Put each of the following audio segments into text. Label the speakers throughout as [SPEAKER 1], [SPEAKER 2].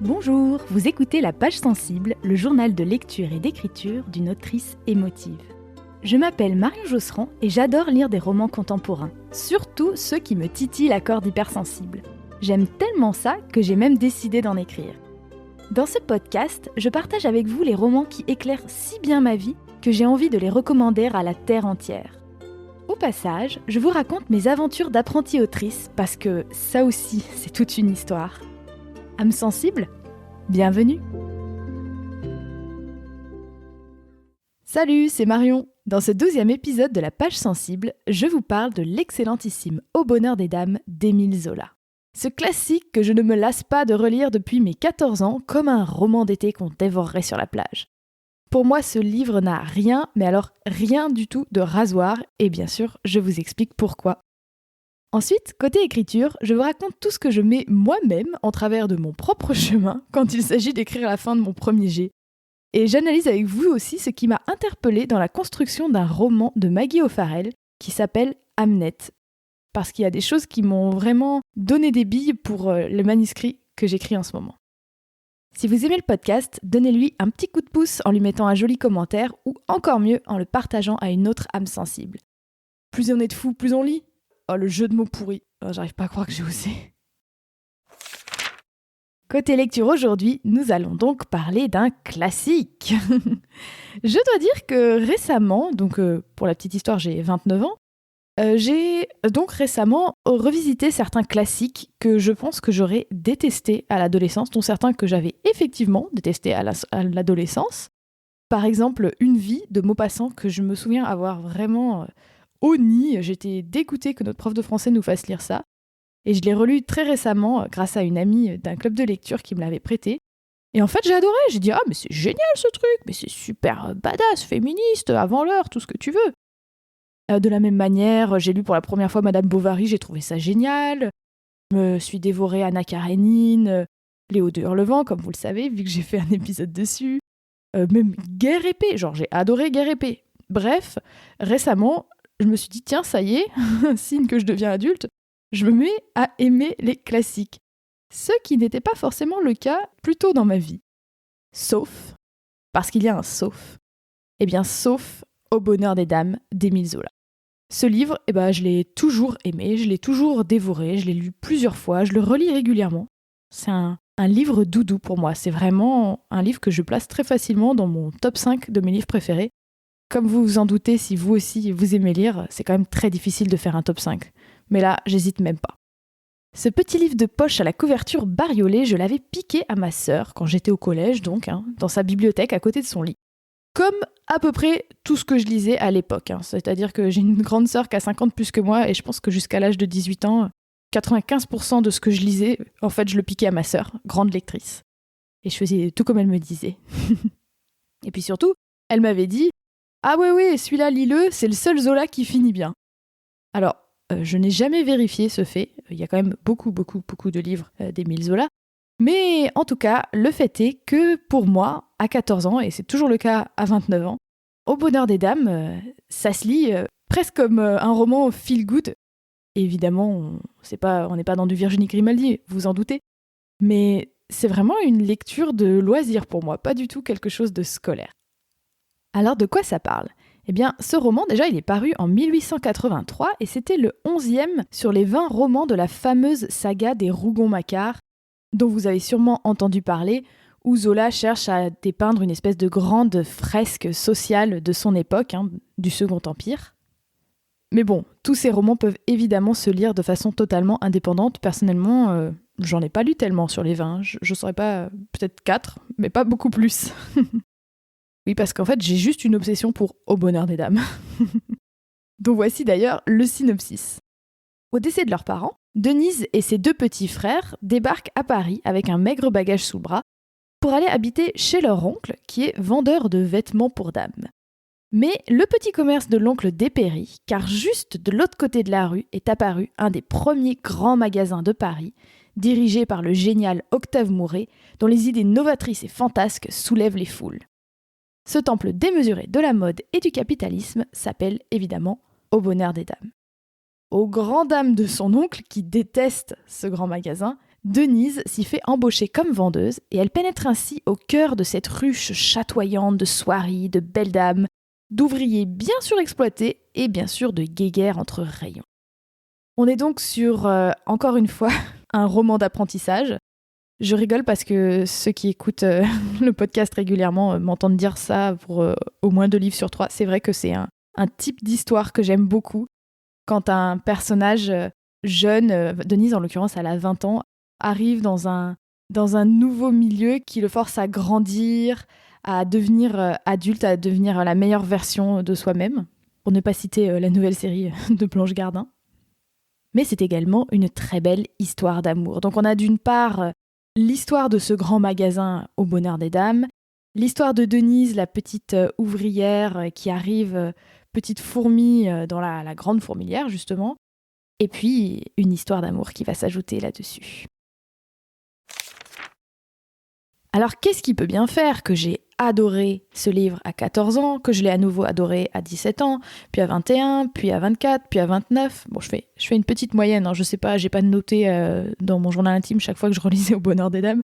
[SPEAKER 1] Bonjour, vous écoutez La Page Sensible, le journal de lecture et d'écriture d'une autrice émotive. Je m'appelle Marion Josserand et j'adore lire des romans contemporains, surtout ceux qui me titillent la corde hypersensible. J'aime tellement ça que j'ai même décidé d'en écrire. Dans ce podcast, je partage avec vous les romans qui éclairent si bien ma vie que j'ai envie de les recommander à la terre entière. Au passage, je vous raconte mes aventures d'apprentie autrice parce que ça aussi, c'est toute une histoire. Âme sensible ? Bienvenue. Salut, c'est Marion. Dans ce 12e épisode de La Page Sensible, je vous parle de l'excellentissime Au bonheur des dames d'Émile Zola. Ce classique que je ne me lasse pas de relire depuis mes 14 ans comme un roman d'été qu'on dévorerait sur la plage. Pour moi, ce livre n'a rien, mais alors rien du tout de rasoir, et bien sûr, je vous explique pourquoi. Ensuite, côté écriture, je vous raconte tout ce que je mets moi-même en travers de mon propre chemin quand il s'agit d'écrire la fin de mon premier jet. Et j'analyse avec vous aussi ce qui m'a interpellée dans la construction d'un roman de Maggie O'Farrell qui s'appelle Hamnet. Parce qu'il y a des choses qui m'ont vraiment donné des billes pour le manuscrit que j'écris en ce moment. Si vous aimez le podcast, donnez-lui un petit coup de pouce en lui mettant un joli commentaire ou encore mieux en le partageant à une autre âme sensible. Plus on est de fous, plus on lit. Oh, le jeu de mots pourri. Oh, j'arrive pas à croire que j'ai osé. Côté lecture aujourd'hui, nous allons donc parler d'un classique. Je dois dire que récemment, donc pour la petite histoire, j'ai 29 ans, j'ai donc récemment revisité certains classiques que je pense que j'aurais détestés à l'adolescence, dont certains que j'avais effectivement détestés à l'adolescence. Par exemple, Une vie de Maupassant, que je me souviens avoir vraiment honni. J'étais dégoûtée que notre prof de français nous fasse lire ça. Et je l'ai relu très récemment grâce à une amie d'un club de lecture qui me l'avait prêté. Et en fait, j'ai adoré. J'ai dit « Ah, mais c'est génial ce truc, mais c'est super badass, féministe, avant l'heure, tout ce que tu veux. » De la même manière, j'ai lu pour la première fois Madame Bovary, j'ai trouvé ça génial. Je me suis dévorée Anna Karénine, Léo de Hurlevent, comme vous le savez, vu que j'ai fait un épisode dessus. Même Guerre épée, genre j'ai adoré Guerre épée. Bref, récemment, je me suis dit, tiens, ça y est, signe que je deviens adulte, je me mets à aimer les classiques. Ce qui n'était pas forcément le cas plus tôt dans ma vie. Sauf, parce qu'il y a un sauf. Eh bien, sauf Au bonheur des dames d'Émile Zola. Ce livre, je l'ai toujours aimé, je l'ai toujours dévoré, je l'ai lu plusieurs fois, je le relis régulièrement. C'est un livre doudou pour moi, c'est vraiment un livre que je place très facilement dans mon top 5 de mes livres préférés. Comme vous vous en doutez, si vous aussi vous aimez lire, c'est quand même très difficile de faire un top 5. Mais là, j'hésite même pas. Ce petit livre de poche à la couverture bariolée, je l'avais piqué à ma sœur quand j'étais au collège, donc, dans sa bibliothèque à côté de son lit. Comme à peu près tout ce que je lisais à l'époque. C'est-à-dire que j'ai une grande sœur qui a 50 plus que moi, et je pense que jusqu'à l'âge de 18 ans, 95% de ce que je lisais, en fait, je le piquais à ma sœur, grande lectrice. Et je faisais tout comme elle me disait. Et puis surtout, elle m'avait dit « Ah ouais, celui-là, lis-le, c'est le seul Zola qui finit bien. » Alors, je n'ai jamais vérifié ce fait. Il y a quand même beaucoup de livres d'Émile Zola. Mais en tout cas, le fait est que pour moi, à 14 ans, et c'est toujours le cas à 29 ans, Au bonheur des dames, ça se lit presque comme un roman feel good. Évidemment, on n'est pas dans du Virginie Grimaldi, vous vous en doutez. Mais c'est vraiment une lecture de loisir pour moi, pas du tout quelque chose de scolaire. Alors de quoi ça parle ? Eh bien, ce roman, déjà, il est paru en 1883 et c'était le 11e sur les 20 romans de la fameuse saga des Rougon-Macquart, dont vous avez sûrement entendu parler, où Zola cherche à dépeindre une espèce de grande fresque sociale de son époque, du Second Empire. Mais bon, tous ces romans peuvent évidemment se lire de façon totalement indépendante. Personnellement, j'en ai pas lu tellement sur les 20. Je saurais pas, peut-être 4, mais pas beaucoup plus. Oui, parce qu'en fait, j'ai juste une obsession pour Au bonheur des dames. Donc voici d'ailleurs le synopsis. Au décès de leurs parents, Denise et ses 2 petits frères débarquent à Paris avec un maigre bagage sous le bras pour aller habiter chez leur oncle, qui est vendeur de vêtements pour dames. Mais le petit commerce de l'oncle dépérit, car juste de l'autre côté de la rue est apparu un des premiers grands magasins de Paris, dirigé par le génial Octave Mouret, dont les idées novatrices et fantasques soulèvent les foules. Ce temple démesuré de la mode et du capitalisme s'appelle évidemment Au bonheur des dames. Aux grandes dames de son oncle, qui déteste ce grand magasin, Denise s'y fait embaucher comme vendeuse et elle pénètre ainsi au cœur de cette ruche chatoyante de soieries, de belles dames, d'ouvriers bien surexploités et bien sûr de guéguerres entre rayons. On est donc sur, encore une fois, un roman d'apprentissage. Je rigole parce que ceux qui écoutent le podcast régulièrement m'entendent dire ça pour au moins 2 livres sur 3. C'est vrai que c'est un type d'histoire que j'aime beaucoup. Quand un personnage jeune, Denise en l'occurrence elle a 20 ans, arrive dans un nouveau milieu qui le force à grandir, à devenir adulte, à devenir la meilleure version de soi-même, pour ne pas citer la nouvelle série de Blanche Gardin. Mais c'est également une très belle histoire d'amour. Donc on a d'une part l'histoire de ce grand magasin au bonheur des dames, l'histoire de Denise, la petite ouvrière qui arrive, petite fourmi dans la grande fourmilière justement, et puis une histoire d'amour qui va s'ajouter là-dessus. Alors qu'est-ce qui peut bien faire que j'ai adoré ce livre à 14 ans, que je l'ai à nouveau adoré à 17 ans, puis à 21, puis à 24, puis à 29. Bon, je fais une petite moyenne, je sais pas, j'ai pas noté dans mon journal intime chaque fois que je relisais Au bonheur des dames,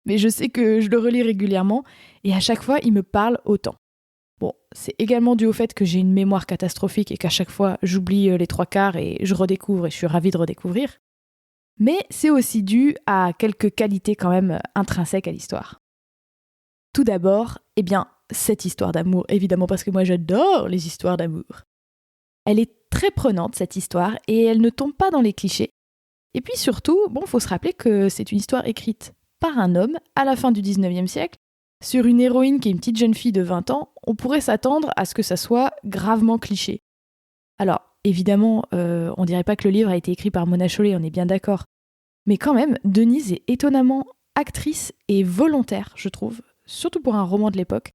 [SPEAKER 1] mais je sais que je le relis régulièrement, et à chaque fois, il me parle autant. Bon, c'est également dû au fait que j'ai une mémoire catastrophique et qu'à chaque fois, j'oublie les 3/4 et je redécouvre et je suis ravie de redécouvrir. Mais c'est aussi dû à quelques qualités quand même intrinsèques à l'histoire. Tout d'abord, cette histoire d'amour, évidemment parce que moi j'adore les histoires d'amour. Elle est très prenante cette histoire et elle ne tombe pas dans les clichés. Et puis surtout, faut se rappeler que c'est une histoire écrite par un homme à la fin du 19e siècle. Sur une héroïne qui est une petite jeune fille de 20 ans, on pourrait s'attendre à ce que ça soit gravement cliché. Alors, évidemment, on dirait pas que le livre a été écrit par Mona Chollet, on est bien d'accord. Mais quand même, Denise est étonnamment actrice et volontaire, je trouve, surtout pour un roman de l'époque.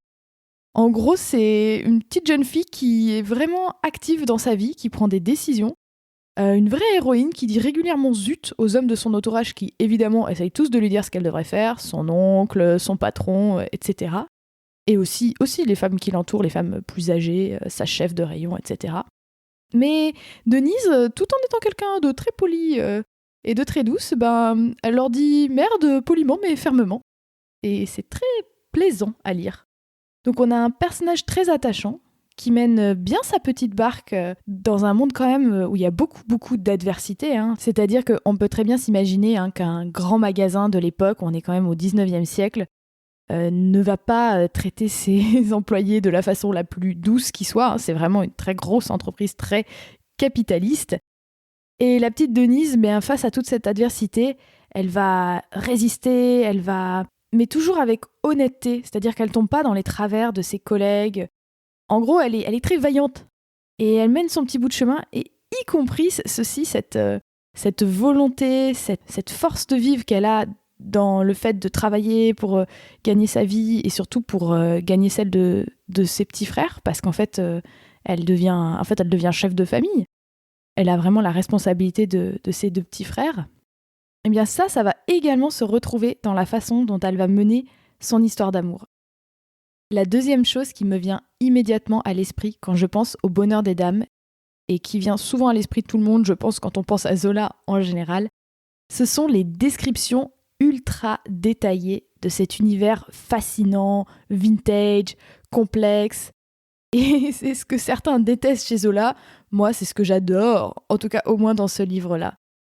[SPEAKER 1] En gros, c'est une petite jeune fille qui est vraiment active dans sa vie, qui prend des décisions. Une vraie héroïne qui dit régulièrement zut aux hommes de son entourage qui, évidemment, essayent tous de lui dire ce qu'elle devrait faire, son oncle, son patron, etc. Et aussi les femmes qui l'entourent, les femmes plus âgées, sa chef de rayon, etc. Mais Denise, tout en étant quelqu'un de très poli et de très douce, elle leur dit merde poliment mais fermement. Et c'est très plaisant à lire. Donc on a un personnage très attachant qui mène bien sa petite barque dans un monde quand même où il y a beaucoup d'adversité. C'est-à-dire qu'on peut très bien s'imaginer qu'un grand magasin de l'époque, on est quand même au 19e siècle, ne va pas traiter ses employés de la façon la plus douce qui soit. C'est vraiment une très grosse entreprise, très capitaliste. Et la petite Denise, face à toute cette adversité, elle va résister, mais toujours avec honnêteté, c'est-à-dire qu'elle tombe pas dans les travers de ses collègues. En gros, elle est très vaillante et elle mène son petit bout de chemin, et y compris cette volonté, cette force de vivre qu'elle a dans le fait de travailler pour gagner sa vie et surtout pour gagner celle de ses petits frères, parce qu'en fait, elle devient chef de famille. Elle a vraiment la responsabilité de ses 2 petits frères. Eh bien ça va également se retrouver dans la façon dont elle va mener son histoire d'amour. La deuxième chose qui me vient immédiatement à l'esprit quand je pense au bonheur des dames, et qui vient souvent à l'esprit de tout le monde, je pense, quand on pense à Zola en général, ce sont les descriptions ultra détaillées de cet univers fascinant, vintage, complexe. Et c'est ce que certains détestent chez Zola. Moi, c'est ce que j'adore, en tout cas au moins dans ce livre-là.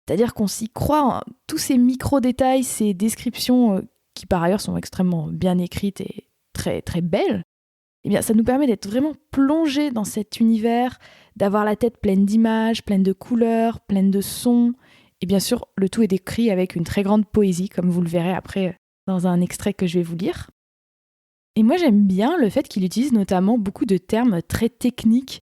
[SPEAKER 1] C'est-à-dire qu'on s'y croit, tous ces micro-détails, ces descriptions qui par ailleurs sont extrêmement bien écrites et très très belles, ça nous permet d'être vraiment plongés dans cet univers, d'avoir la tête pleine d'images, pleine de couleurs, pleine de sons. Et bien sûr, le tout est décrit avec une très grande poésie, comme vous le verrez après dans un extrait que je vais vous lire. Et moi, j'aime bien le fait qu'il utilise notamment beaucoup de termes très techniques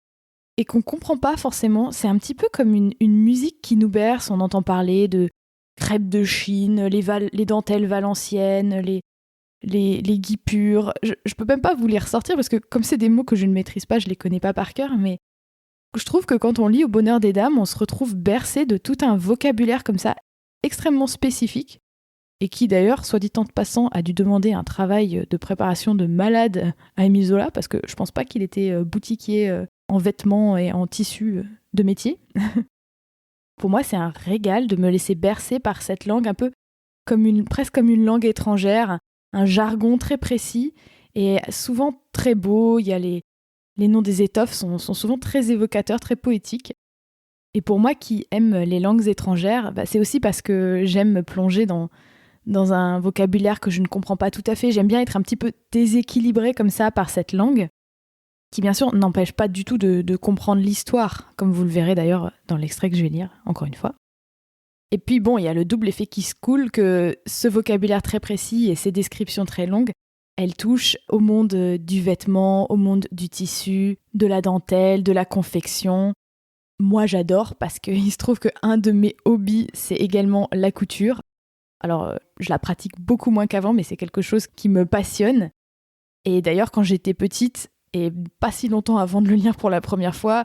[SPEAKER 1] et qu'on comprend pas forcément. C'est un petit peu comme une musique qui nous berce. On entend parler de crêpes de Chine, les dentelles valenciennes, les guipures. Je peux même pas vous les ressortir parce que comme c'est des mots que je ne maîtrise pas, je les connais pas par cœur, mais je trouve que quand on lit Au bonheur des dames, on se retrouve bercé de tout un vocabulaire comme ça, extrêmement spécifique, et qui d'ailleurs, soit dit en passant, a dû demander un travail de préparation de malade à Émile Zola, parce que je pense pas qu'il était boutiquier en vêtements et en tissus de métier. Pour moi, c'est un régal de me laisser bercer par cette langue un peu presque comme une langue étrangère, un jargon très précis et souvent très beau. Il y a les noms des étoffes sont souvent très évocateurs, très poétiques. Et pour moi qui aime les langues étrangères, c'est aussi parce que j'aime me plonger dans un vocabulaire que je ne comprends pas tout à fait. J'aime bien être un petit peu déséquilibrée comme ça par cette langue, qui bien sûr n'empêche pas du tout de comprendre l'histoire, comme vous le verrez d'ailleurs dans l'extrait que je vais lire, encore une fois. Et puis bon, il y a le double effet qui se coule que ce vocabulaire très précis et ces descriptions très longues, elles touchent au monde du vêtement, au monde du tissu, de la dentelle, de la confection. Moi, j'adore parce qu'il se trouve qu'un de mes hobbies, c'est également la couture. Alors, je la pratique beaucoup moins qu'avant, mais c'est quelque chose qui me passionne. Et d'ailleurs, quand j'étais petite, et pas si longtemps avant de le lire pour la première fois,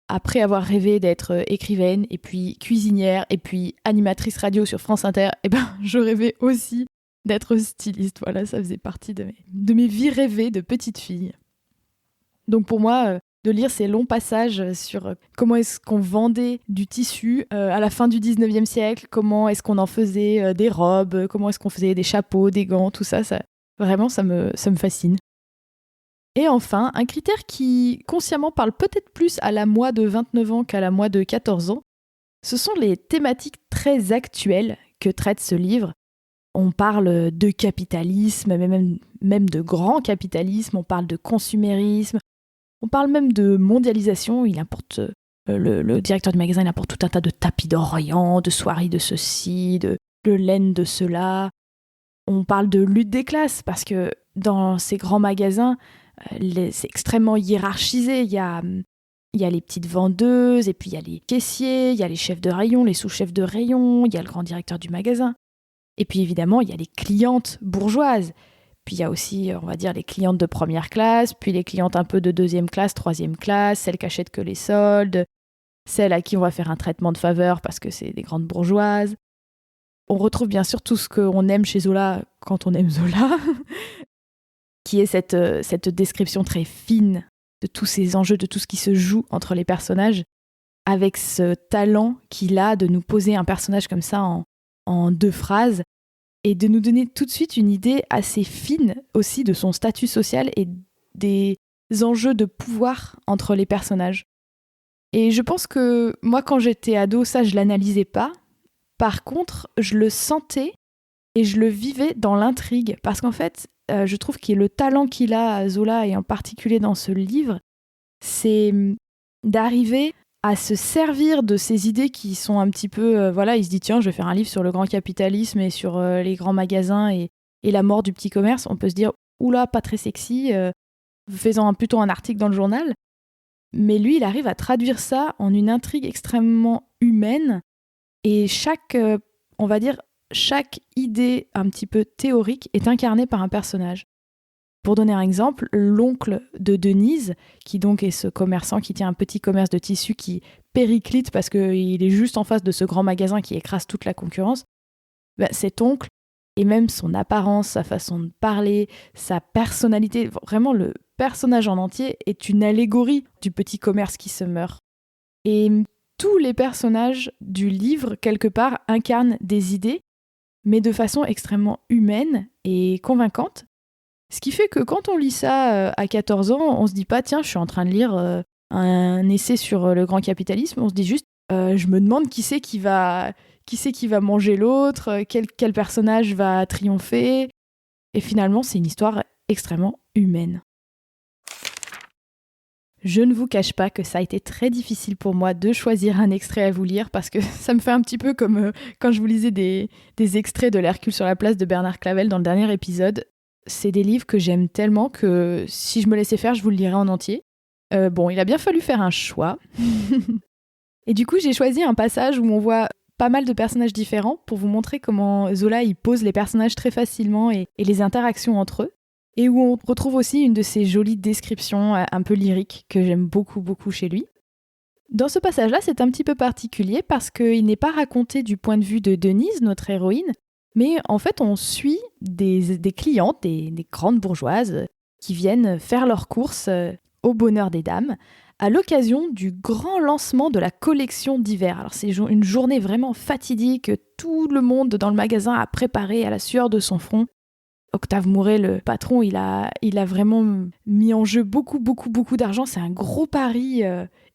[SPEAKER 1] après avoir rêvé d'être écrivaine, et puis cuisinière, et puis animatrice radio sur France Inter, je rêvais aussi d'être styliste. Voilà, ça faisait partie de mes vies rêvées de petite fille. Donc pour moi, de lire ces longs passages sur comment est-ce qu'on vendait du tissu à la fin du 19e siècle, comment est-ce qu'on en faisait des robes, comment est-ce qu'on faisait des chapeaux, des gants, tout ça, vraiment, ça me fascine. Et enfin, un critère qui consciemment parle peut-être plus à la moi de 29 ans qu'à la moi de 14 ans, ce sont les thématiques très actuelles que traite ce livre. On parle de capitalisme, mais même de grand capitalisme, on parle de consumérisme, on parle même de mondialisation. Il importe, le directeur du magasin, il importe tout un tas de tapis d'Orient, de soieries de ceci, de laine de cela. On parle de lutte des classes, parce que dans ces grands magasins, c'est extrêmement hiérarchisé. Il y a les petites vendeuses, et puis il y a les caissiers, il y a les chefs de rayon, les sous-chefs de rayon, il y a le grand directeur du magasin. Et puis évidemment, il y a les clientes bourgeoises. Puis il y a aussi, on va dire, les clientes de première classe, puis les clientes un peu de deuxième classe, troisième classe, celles qui achètent que les soldes, celles à qui on va faire un traitement de faveur parce que c'est des grandes bourgeoises. On retrouve bien sûr tout ce qu'on aime chez Zola quand on aime Zola, qui est cette description très fine de tous ces enjeux, de tout ce qui se joue entre les personnages, avec ce talent qu'il a de nous poser un personnage comme ça en 2 phrases, et de nous donner tout de suite une idée assez fine aussi de son statut social et des enjeux de pouvoir entre les personnages. Et je pense que moi, quand j'étais ado, ça, je l'analysais pas. Par contre, je le sentais et je le vivais dans l'intrigue. Parce qu'en fait, je trouve que le talent qu'il a, Zola, et en particulier dans ce livre, c'est d'arriver à se servir de ces idées qui sont un petit peu... il se dit, tiens, je vais faire un livre sur le grand capitalisme et sur les grands magasins et la mort du petit commerce. On peut se dire, oula, pas très sexy, faisant plutôt un article dans le journal. Mais lui, il arrive à traduire ça en une intrigue extrêmement humaine. Et chaque idée un petit peu théorique est incarnée par un personnage. Pour donner un exemple, l'oncle de Denise, qui donc est ce commerçant qui tient un petit commerce de tissus qui périclite parce qu'il est juste en face de ce grand magasin qui écrase toute la concurrence, cet oncle, et même son apparence, sa façon de parler, sa personnalité, vraiment le personnage en entier est une allégorie du petit commerce qui se meurt. Et tous les personnages du livre, quelque part, incarnent des idées, mais de façon extrêmement humaine et convaincante. Ce qui fait que quand on lit ça à 14 ans, on se dit pas, tiens, je suis en train de lire un essai sur le grand capitalisme. On se dit juste, je me demande qui c'est qui va manger l'autre, quel personnage va triompher. Et finalement, c'est une histoire extrêmement humaine. Je ne vous cache pas que ça a été très difficile pour moi de choisir un extrait à vous lire parce que ça me fait un petit peu comme quand je vous lisais des extraits de l'Hercule sur la place de Bernard Clavel dans le dernier épisode. C'est des livres que j'aime tellement que si je me laissais faire, je vous le lirais en entier. Il a bien fallu faire un choix. Et du coup, j'ai choisi un passage où on voit pas mal de personnages différents pour vous montrer comment Zola il pose les personnages très facilement et les interactions entre eux. Et où on retrouve aussi une de ces jolies descriptions un peu lyriques que j'aime beaucoup, beaucoup chez lui. Dans ce passage-là, c'est un petit peu particulier parce qu'il n'est pas raconté du point de vue de Denise, notre héroïne, mais en fait, on suit des clientes, des grandes bourgeoises qui viennent faire leurs courses au bonheur des dames à l'occasion du grand lancement de la collection d'hiver. Alors c'est une journée vraiment fatidique que tout le monde dans le magasin a préparé à la sueur de son front. Octave Mouret, le patron, il a vraiment mis en jeu beaucoup d'argent. C'est un gros pari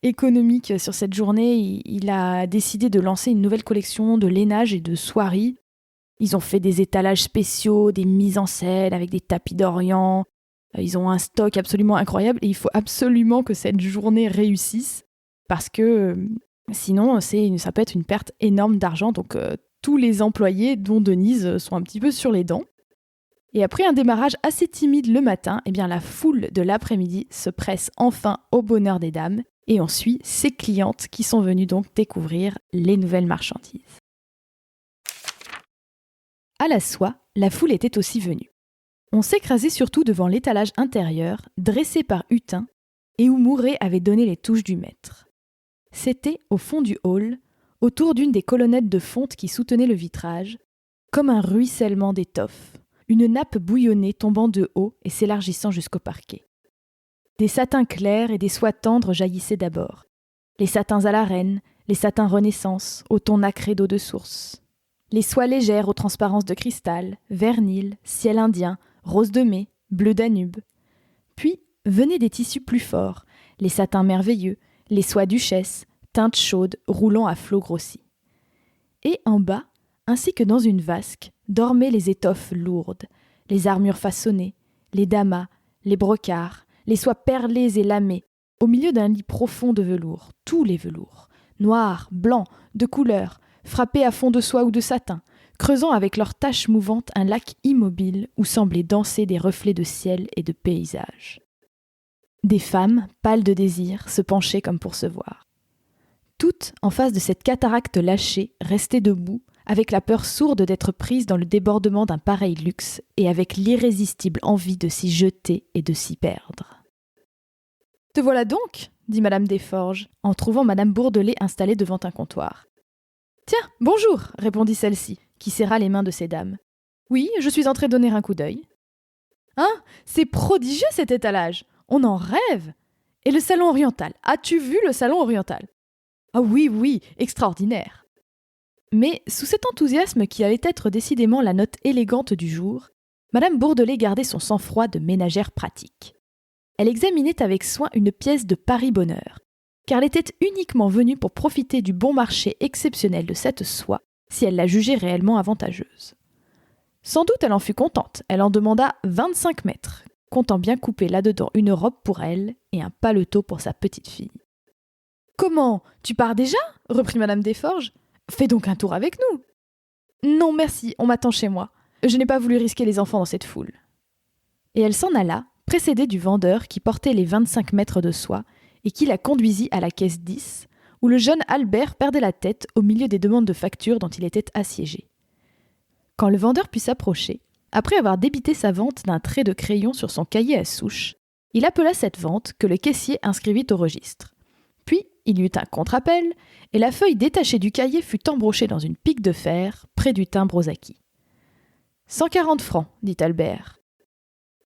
[SPEAKER 1] économique sur cette journée. Il a décidé de lancer une nouvelle collection de lainage et de soieries. Ils ont fait des étalages spéciaux, des mises en scène avec des tapis d'Orient. Ils ont un stock absolument incroyable et il faut absolument que cette journée réussisse parce que sinon, ça peut être une perte énorme d'argent. Donc tous les employés, dont Denise, sont un petit peu sur les dents. Et après un démarrage assez timide le matin, eh bien la foule de l'après-midi se presse enfin au bonheur des dames et on suit ses clientes qui sont venues donc découvrir les nouvelles marchandises. À la soie, la foule était aussi venue. On s'écrasait surtout devant l'étalage intérieur, dressé par Hutin, et où Mouret avait donné les touches du maître. C'était au fond du hall, autour d'une des colonnettes de fonte qui soutenaient le vitrage, comme un ruissellement d'étoffes. Une nappe bouillonnée tombant de haut et s'élargissant jusqu'au parquet. Des satins clairs et des soies tendres jaillissaient d'abord. Les satins à la reine, les satins Renaissance, au ton nacré d'eau de source. Les soies légères aux transparences de cristal, vert Nil, ciel indien, rose de mai, bleu Danube. Puis venaient des tissus plus forts, les satins merveilleux, les soies duchesse, teintes chaudes roulant à flots grossis. Et en bas, ainsi que dans une vasque, dormaient les étoffes lourdes, les armures façonnées, les damas, les brocarts, les soies perlées et lamées, au milieu d'un lit profond de velours, tous les velours, noirs, blancs, de couleur, frappés à fond de soie ou de satin, creusant avec leurs taches mouvantes un lac immobile où semblaient danser des reflets de ciel et de paysage. Des femmes, pâles de désir, se penchaient comme pour se voir. Toutes, en face de cette cataracte lâchée, restaient debout, avec la peur sourde d'être prise dans le débordement d'un pareil luxe et avec l'irrésistible envie de s'y jeter et de s'y perdre. « Te voilà donc !» dit Madame Desforges, en trouvant Madame Bourdelais installée devant un comptoir. « Tiens, bonjour !» répondit celle-ci, qui serra les mains de ces dames. « Oui, je suis entrée donner un coup d'œil. »« Hein, c'est prodigieux cet étalage. On en rêve. Et le salon oriental, as-tu vu le salon oriental ? Ah oui, extraordinaire. » Mais sous cet enthousiasme qui allait être décidément la note élégante du jour, Madame Bourdelais gardait son sang-froid de ménagère pratique. Elle examinait avec soin une pièce de Paris-Bonheur, car elle était uniquement venue pour profiter du bon marché exceptionnel de cette soie, si elle la jugeait réellement avantageuse. Sans doute elle en fut contente, elle en demanda 25 mètres, comptant bien couper là-dedans une robe pour elle et un paletot pour sa petite fille. « Comment, tu pars déjà ?» reprit Madame Desforges. « Fais donc un tour avec nous. »« Non, merci, on m'attend chez moi. Je n'ai pas voulu risquer les enfants dans cette foule. » Et elle s'en alla, précédée du vendeur qui portait les 25 mètres de soie et qui la conduisit à la caisse 10, où le jeune Albert perdait la tête au milieu des demandes de factures dont il était assiégé. Quand le vendeur put s'approcher, après avoir débité sa vente d'un trait de crayon sur son cahier à souche, il appela cette vente que le caissier inscrivit au registre. Puis, il y eut un contre-appel, et la feuille détachée du cahier fut embrochée dans une pique de fer, près du timbre aux acquis. « 140 francs, dit Albert.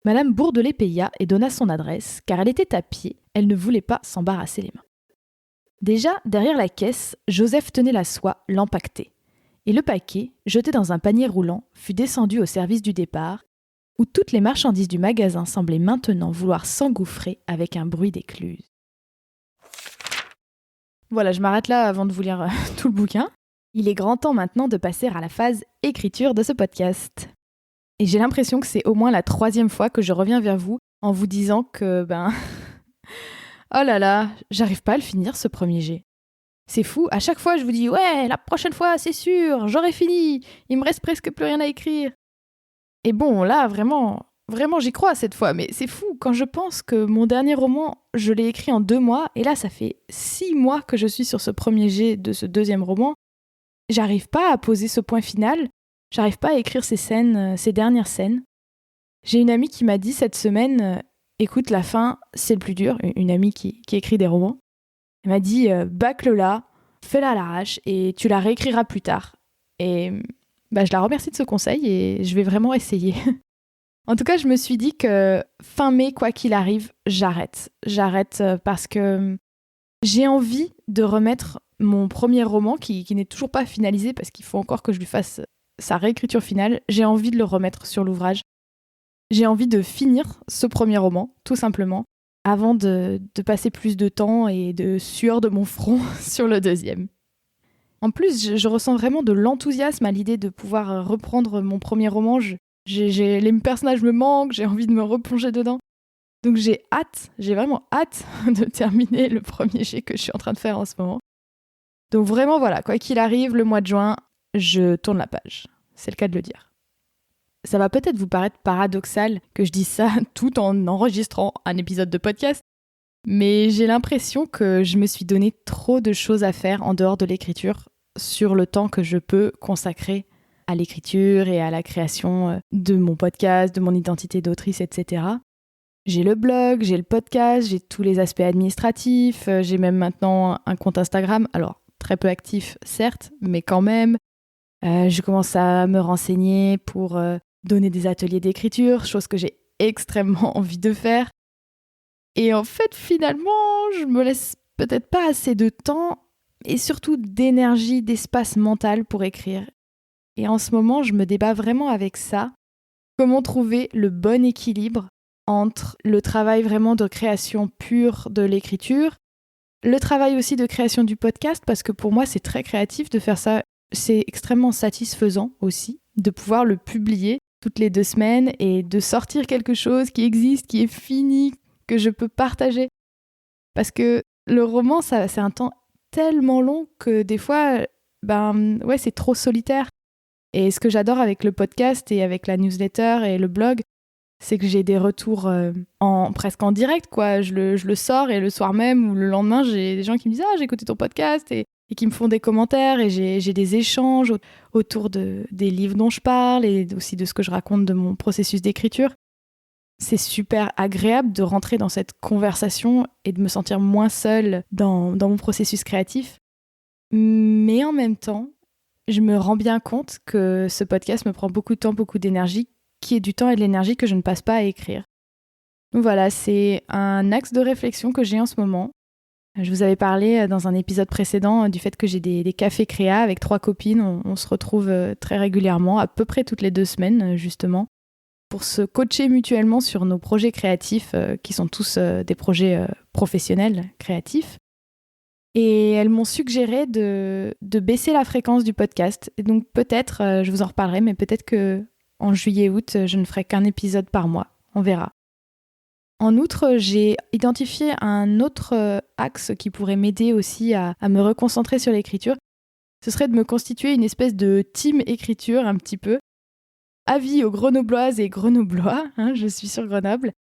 [SPEAKER 1] Madame Bourdelais paya et donna son adresse, car elle était à pied, elle ne voulait pas s'embarrasser les mains. Déjà, derrière la caisse, Joseph tenait la soie, l'empaquetait, et le paquet, jeté dans un panier roulant, fut descendu au service du départ, où toutes les marchandises du magasin semblaient maintenant vouloir s'engouffrer avec un bruit d'écluse. Voilà, je m'arrête là avant de vous lire tout le bouquin. Il est grand temps maintenant de passer à la phase écriture de ce podcast. Et j'ai l'impression que c'est au moins la 3e fois que je reviens vers vous en vous disant que, oh là là, j'arrive pas à le finir ce premier jet. C'est fou, à chaque fois je vous dis « Ouais, la prochaine fois, c'est sûr, j'aurai fini, il me reste presque plus rien à écrire. » Et bon, là, vraiment, j'y crois cette fois, mais c'est fou quand je pense que mon dernier roman, je l'ai écrit en 2 mois, et là, ça fait 6 mois que je suis sur ce premier jet de ce 2e roman. J'arrive pas à poser ce point final, j'arrive pas à écrire ces dernières scènes. J'ai une amie qui m'a dit cette semaine, écoute, la fin, c'est le plus dur, une amie qui écrit des romans. Elle m'a dit, bâcle-la, fais-la à l'arrache, et tu la réécriras plus tard. Et je la remercie de ce conseil, et je vais vraiment essayer. En tout cas, je me suis dit que fin mai, quoi qu'il arrive, j'arrête. J'arrête parce que J'ai envie de remettre mon premier roman, qui n'est toujours pas finalisé parce qu'il faut encore que je lui fasse sa réécriture finale. J'ai envie de le remettre sur l'ouvrage. J'ai envie de finir ce premier roman, tout simplement, avant de passer plus de temps et de sueur de mon front sur le deuxième. En plus, je ressens vraiment de l'enthousiasme à l'idée de pouvoir reprendre mon premier roman. Les personnages me manquent, j'ai envie de me replonger dedans. Donc j'ai vraiment hâte de terminer le premier jet que je suis en train de faire en ce moment. Donc vraiment voilà, quoi qu'il arrive, le mois de juin, je tourne la page. C'est le cas de le dire. Ça va peut-être vous paraître paradoxal que je dise ça tout en enregistrant un épisode de podcast, mais j'ai l'impression que je me suis donné trop de choses à faire en dehors de l'écriture sur le temps que je peux consacrer à l'écriture et à la création de mon podcast, de mon identité d'autrice, etc. J'ai le blog, j'ai le podcast, j'ai tous les aspects administratifs, j'ai même maintenant un compte Instagram, alors très peu actif certes, mais quand même. Je commence à me renseigner pour donner des ateliers d'écriture, chose que j'ai extrêmement envie de faire. Et en fait, finalement, je me laisse peut-être pas assez de temps et surtout d'énergie, d'espace mental pour écrire. Et en ce moment, je me débat vraiment avec ça. Comment trouver le bon équilibre entre le travail vraiment de création pure de l'écriture, le travail aussi de création du podcast, parce que pour moi, c'est très créatif de faire ça. C'est extrêmement satisfaisant aussi de pouvoir le publier toutes les 2 semaines et de sortir quelque chose qui existe, qui est fini, que je peux partager. Parce que le roman, c'est un temps tellement long que des fois, c'est trop solitaire. Et ce que j'adore avec le podcast et avec la newsletter et le blog, c'est que j'ai des retours presque en direct, quoi. Je le sors et le soir même ou le lendemain, j'ai des gens qui me disent « Ah, j'ai écouté ton podcast » et qui me font des commentaires et j'ai des échanges autour des livres dont je parle et aussi de ce que je raconte de mon processus d'écriture. C'est super agréable de rentrer dans cette conversation et de me sentir moins seule dans mon processus créatif. Mais en même temps, je me rends bien compte que ce podcast me prend beaucoup de temps, beaucoup d'énergie, qui est du temps et de l'énergie que je ne passe pas à écrire. Donc voilà, c'est un axe de réflexion que j'ai en ce moment. Je vous avais parlé dans un épisode précédent du fait que j'ai des cafés créa avec 3 copines. On se retrouve très régulièrement, à peu près toutes les 2 semaines justement, pour se coacher mutuellement sur nos projets créatifs, qui sont tous des projets professionnels créatifs. Et elles m'ont suggéré de baisser la fréquence du podcast. Et donc peut-être, je vous en reparlerai, mais peut-être qu'en juillet-août, je ne ferai qu'un épisode par mois. On verra. En outre, j'ai identifié un autre axe qui pourrait m'aider aussi à me reconcentrer sur l'écriture. Ce serait de me constituer une espèce de team écriture un petit peu. Avis aux Grenobloises et Grenoblois, je suis sur Grenoble.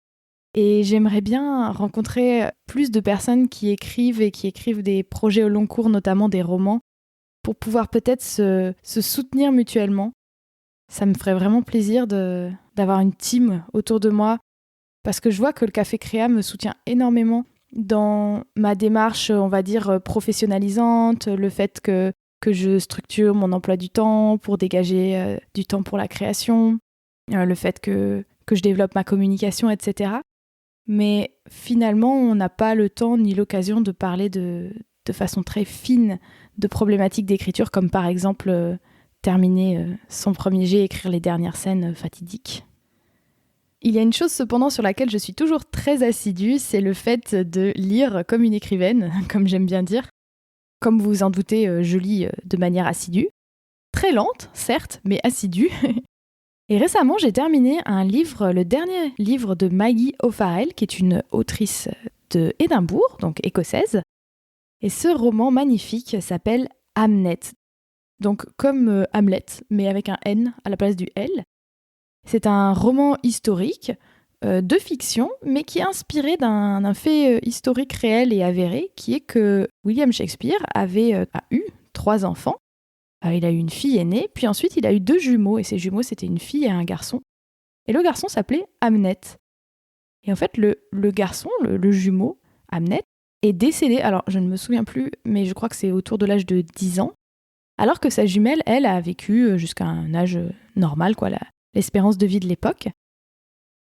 [SPEAKER 1] Et j'aimerais bien rencontrer plus de personnes qui écrivent et qui écrivent des projets au long cours, notamment des romans, pour pouvoir peut-être se soutenir mutuellement. Ça me ferait vraiment plaisir d'avoir une team autour de moi, parce que je vois que le Café Créa me soutient énormément dans ma démarche, on va dire, professionnalisante, le fait que je structure mon emploi du temps pour dégager du temps pour la création, le fait que je développe ma communication, etc. Mais finalement, on n'a pas le temps ni l'occasion de parler de façon très fine de problématiques d'écriture, comme par exemple terminer son premier jet, écrire les dernières scènes fatidiques. Il y a une chose cependant sur laquelle je suis toujours très assidue, c'est le fait de lire comme une écrivaine, comme j'aime bien dire. Comme vous vous en doutez, je lis de manière assidue. Très lente, certes, mais assidue. Et récemment, j'ai terminé le dernier livre de Maggie O'Farrell, qui est une autrice de Édimbourg, donc écossaise. Et ce roman magnifique s'appelle Hamnet. Donc comme Hamlet, mais avec un N à la place du L. C'est un roman historique de fiction, mais qui est inspiré d'un fait historique réel et avéré, qui est que William Shakespeare a eu 3 enfants. Il a eu une fille aînée, puis ensuite il a eu 2 jumeaux, et ces jumeaux c'était une fille et un garçon. Et le garçon s'appelait Hamnet. Et en fait le garçon, le jumeau, Hamnet, est décédé, alors je ne me souviens plus, mais je crois que c'est autour de l'âge de 10 ans, alors que sa jumelle, elle, a vécu jusqu'à un âge normal, quoi, l'espérance de vie de l'époque.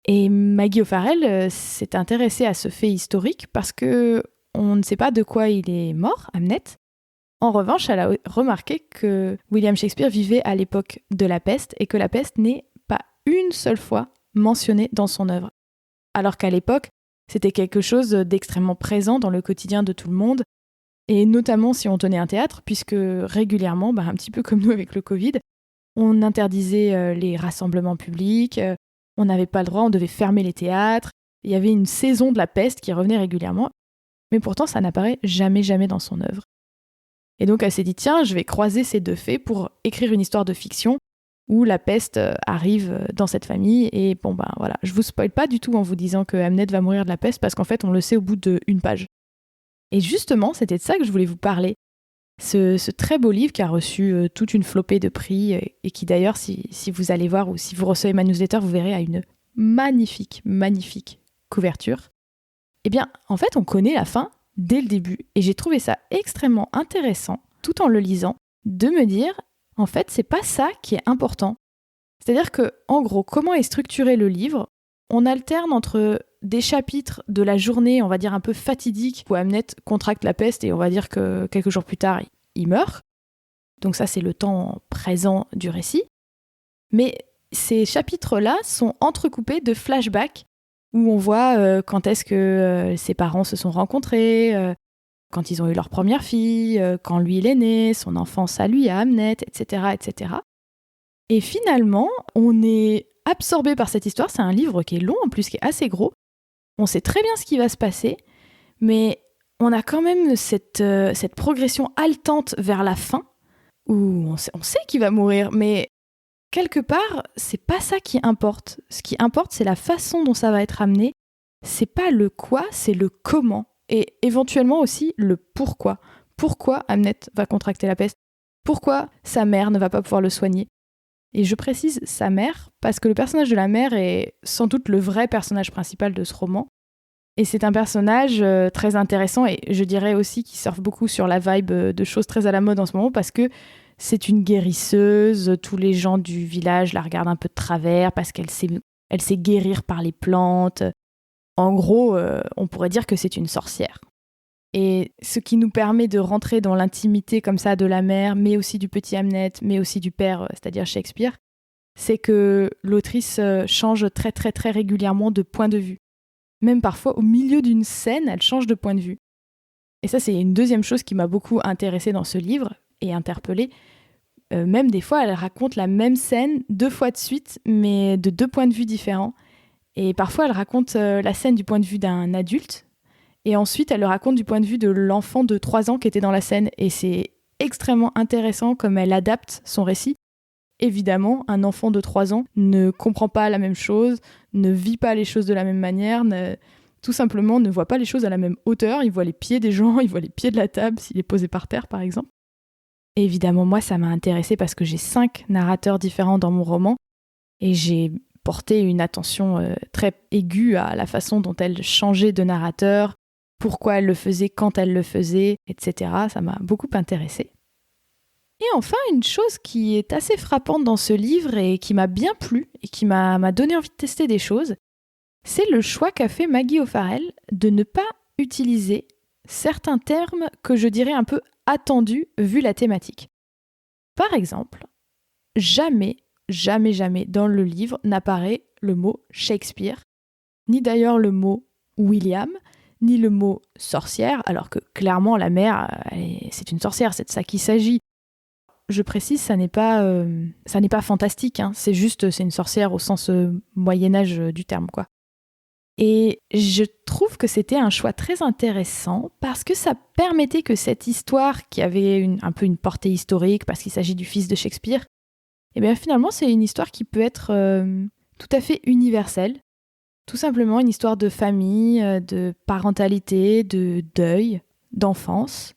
[SPEAKER 1] Et Maggie O'Farrell s'est intéressée à ce fait historique parce que on ne sait pas de quoi il est mort, Hamnet. En revanche, elle a remarqué que William Shakespeare vivait à l'époque de la peste et que la peste n'est pas une seule fois mentionnée dans son œuvre. Alors qu'à l'époque, c'était quelque chose d'extrêmement présent dans le quotidien de tout le monde, et notamment si on tenait un théâtre, puisque régulièrement, un petit peu comme nous avec le Covid, on interdisait les rassemblements publics, on n'avait pas le droit, on devait fermer les théâtres, il y avait une saison de la peste qui revenait régulièrement, mais pourtant ça n'apparaît jamais dans son œuvre. Et donc elle s'est dit, tiens, je vais croiser ces deux faits pour écrire une histoire de fiction où la peste arrive dans cette famille. Et voilà, je vous spoil pas du tout en vous disant que Hamnet va mourir de la peste parce qu'en fait, on le sait au bout d'une page. Et justement, c'était de ça que je voulais vous parler. Ce très beau livre qui a reçu toute une flopée de prix et qui d'ailleurs, si vous allez voir ou si vous recevez ma newsletter, vous verrez, a une magnifique couverture. Eh bien, en fait, on connaît la fin dès le début. Et j'ai trouvé ça extrêmement intéressant, tout en le lisant, de me dire, en fait, c'est pas ça qui est important. C'est-à-dire que, en gros, comment est structuré le livre ? On alterne entre des chapitres de la journée, on va dire un peu fatidique, où Hamnet contracte la peste et on va dire que quelques jours plus tard, il meurt. Donc ça, c'est le temps présent du récit. Mais ces chapitres-là sont entrecoupés de flashbacks où on voit quand est-ce que ses parents se sont rencontrés, quand ils ont eu leur première fille, quand lui il est né, son enfance à lui, à Hamnet, etc., etc. Et finalement, on est absorbé par cette histoire. C'est un livre qui est long, en plus, qui est assez gros. On sait très bien ce qui va se passer, mais on a quand même cette progression haletante vers la fin, où on sait qu'il va mourir, mais quelque part, c'est pas ça qui importe. Ce qui importe, c'est la façon dont ça va être amené. C'est pas le quoi, c'est le comment. Et éventuellement aussi le pourquoi. Pourquoi Hamnet va contracter la peste ? Pourquoi sa mère ne va pas pouvoir le soigner ? Et je précise sa mère parce que le personnage de la mère est sans doute le vrai personnage principal de ce roman. Et c'est un personnage très intéressant et je dirais aussi qu'il surfe beaucoup sur la vibe de choses très à la mode en ce moment parce que c'est une guérisseuse, tous les gens du village la regardent un peu de travers parce qu'elle sait guérir par les plantes. En gros, on pourrait dire que c'est une sorcière. Et ce qui nous permet de rentrer dans l'intimité comme ça de la mère, mais aussi du petit Hamnet, mais aussi du père, c'est-à-dire Shakespeare, c'est que l'autrice change très très très régulièrement de point de vue. Même parfois, au milieu d'une scène, elle change de point de vue. Et ça, c'est une deuxième chose qui m'a beaucoup intéressée dans ce livre et interpellée. Même des fois, elle raconte la même scène 2 fois de suite, mais de 2 points de vue différents. Et parfois, elle raconte la scène du point de vue d'un adulte, et ensuite, elle le raconte du point de vue de l'enfant de 3 ans qui était dans la scène. Et c'est extrêmement intéressant comme elle adapte son récit. Évidemment, un enfant de 3 ans ne comprend pas la même chose, ne vit pas les choses de la même manière, tout simplement ne voit pas les choses à la même hauteur. Il voit les pieds des gens, il voit les pieds de la table s'il est posé par terre, par exemple. Et évidemment, moi, ça m'a intéressée parce que j'ai 5 narrateurs différents dans mon roman et j'ai porté une attention très aiguë à la façon dont elle changeait de narrateur, pourquoi elle le faisait, quand elle le faisait, etc. Ça m'a beaucoup intéressée. Et enfin, une chose qui est assez frappante dans ce livre et qui m'a bien plu et qui m'a donné envie de tester des choses, c'est le choix qu'a fait Maggie O'Farrell de ne pas utiliser certains termes que je dirais un peu attendus vu la thématique. Par exemple, jamais dans le livre n'apparaît le mot Shakespeare, ni d'ailleurs le mot William, ni le mot sorcière, alors que clairement la mère, c'est une sorcière, c'est de ça qu'il s'agit. Je précise, ça n'est pas fantastique, hein, c'est une sorcière au sens Moyen-Âge du terme, quoi. Et je trouve que c'était un choix très intéressant parce que ça permettait que cette histoire, qui avait un peu une portée historique parce qu'il s'agit du fils de Shakespeare, et bien finalement c'est une histoire qui peut être tout à fait universelle. Tout simplement une histoire de famille, de parentalité, de deuil, d'enfance,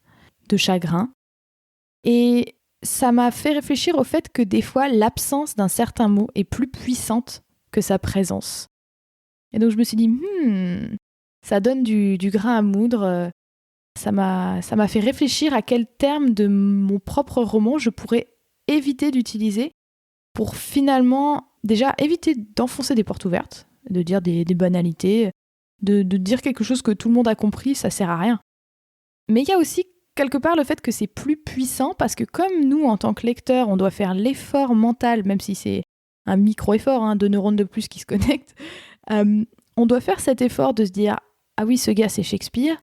[SPEAKER 1] de chagrin. Et ça m'a fait réfléchir au fait que des fois l'absence d'un certain mot est plus puissante que sa présence. Et donc je me suis dit, ça donne du grain à moudre. Ça m'a fait réfléchir à quel terme de mon propre roman je pourrais éviter d'utiliser pour finalement déjà éviter d'enfoncer des portes ouvertes, de dire des banalités, de dire quelque chose que tout le monde a compris, ça sert à rien. Mais il y a aussi quelque part le fait que c'est plus puissant parce que comme nous, en tant que lecteurs, on doit faire l'effort mental, même si c'est un micro-effort, 2 neurones de plus qui se connectent, on doit faire cet effort de se dire « Ah oui, ce gars, c'est Shakespeare »,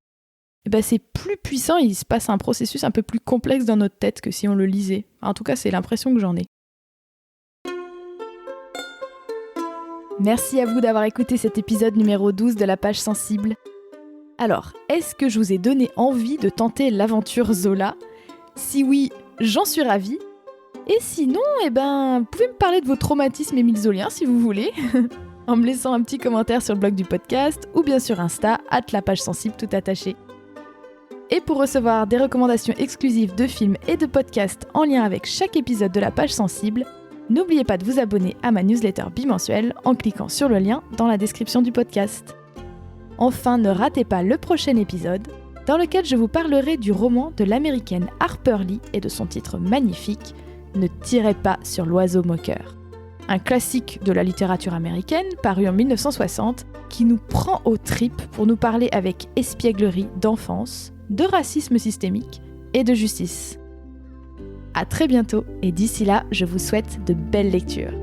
[SPEAKER 1] et ben c'est plus puissant, il se passe un processus un peu plus complexe dans notre tête que si on le lisait. En tout cas, c'est l'impression que j'en ai. Merci à vous d'avoir écouté cet épisode numéro 12 de la page sensible. Alors, est-ce que je vous ai donné envie de tenter l'aventure Zola ? Si oui, j'en suis ravie. Et sinon, vous pouvez me parler de vos traumatismes émile-zoliens si vous voulez, en me laissant un petit commentaire sur le blog du podcast ou bien sur Insta, @lapagesensible tout attaché. Et pour recevoir des recommandations exclusives de films et de podcasts en lien avec chaque épisode de la page sensible, n'oubliez pas de vous abonner à ma newsletter bimensuelle en cliquant sur le lien dans la description du podcast. Enfin, ne ratez pas le prochain épisode, dans lequel je vous parlerai du roman de l'américaine Harper Lee et de son titre magnifique « Ne tirez pas sur l'oiseau moqueur ». Un classique de la littérature américaine paru en 1960 qui nous prend aux tripes pour nous parler avec espièglerie d'enfance, de racisme systémique et de justice. À très bientôt et d'ici là, je vous souhaite de belles lectures.